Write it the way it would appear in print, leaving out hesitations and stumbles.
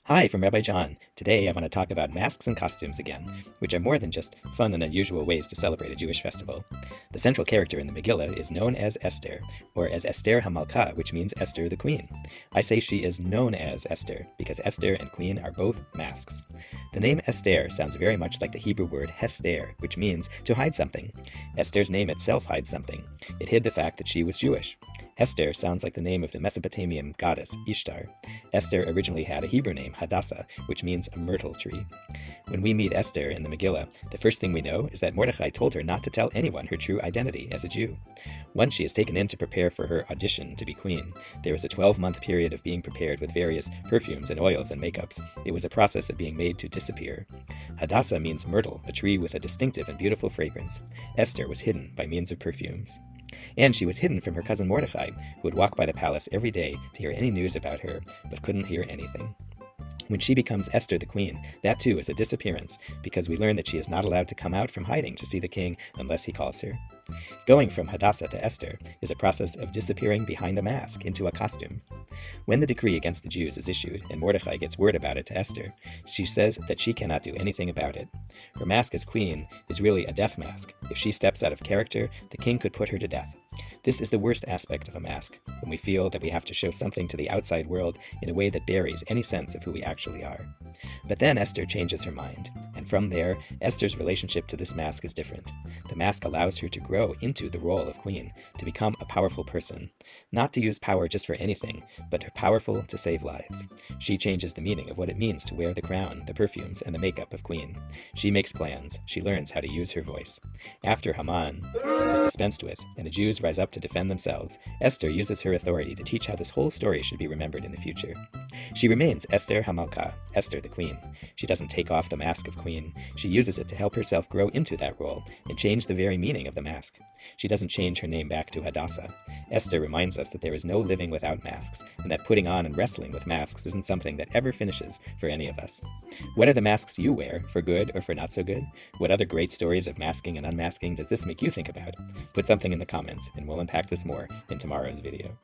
Hi from Rabbi Jon. Today I want to talk about masks and costumes again, which are more than just fun and unusual ways to celebrate a Jewish festival. The central character in the Megillah is known as Esther, or as Esther HaMalka, which means Esther the Queen. I say she is known as Esther because Esther and Queen are both masks. The name Esther sounds very much like the Hebrew word Hester, which means to hide something. Esther's name itself hides something. It hid the fact that she was Jewish. Esther sounds like the name of the Mesopotamian goddess Ishtar. Esther originally had a Hebrew name, Hadassah, which means a myrtle tree. When we meet Esther in the Megillah, the first thing we know is that Mordechai told her not to tell anyone her true identity as a Jew. Once she is taken in to prepare for her audition to be queen, there is a 12-month period of being prepared with various perfumes and oils and makeups. It was a process of being made to disappear. Hadassah means myrtle, a tree with a distinctive and beautiful fragrance. Esther was hidden by means of perfumes. And she was hidden from her cousin Mordechai, who would walk by the palace every day to hear any news about her, but couldn't hear anything. When she becomes Esther the Queen, that too is a disappearance, because we learn that she is not allowed to come out from hiding to see the king unless he calls her. Going from Hadassah to Esther is a process of disappearing behind a mask into a costume. When the decree against the Jews is issued and Mordechai gets word about it to Esther, she says that she cannot do anything about it. Her mask as queen is really a death mask. If she steps out of character, the king could put her to death. This is the worst aspect of a mask, when we feel that we have to show something to the outside world in a way that buries any sense of who we actually are. But then Esther changes her mind, and from there, Esther's relationship to this mask is different. The mask allows her to grow into the role of queen, to become a powerful person, not to use power just for anything, but powerful to save lives. She changes the meaning of what it means to wear the crown, the perfumes, and the makeup of queen. She makes plans. She learns how to use her voice. After Haman is dispensed with, and the Jews rise up to defend themselves, Esther uses her authority to teach how this whole story should be remembered in the future. She remains Esther HaMalka, Esther the Queen. She doesn't take off the mask of queen. She uses it to help herself grow into that role and change the very meaning of the mask. She doesn't change her name back to Hadassah. Esther reminds us that there is no living without masks, and that putting on and wrestling with masks isn't something that ever finishes for any of us. What are the masks you wear, for good or for not so good? What other great stories of masking and unmasking does this make you think about? Put something in the comments, and we'll unpack this more in tomorrow's video.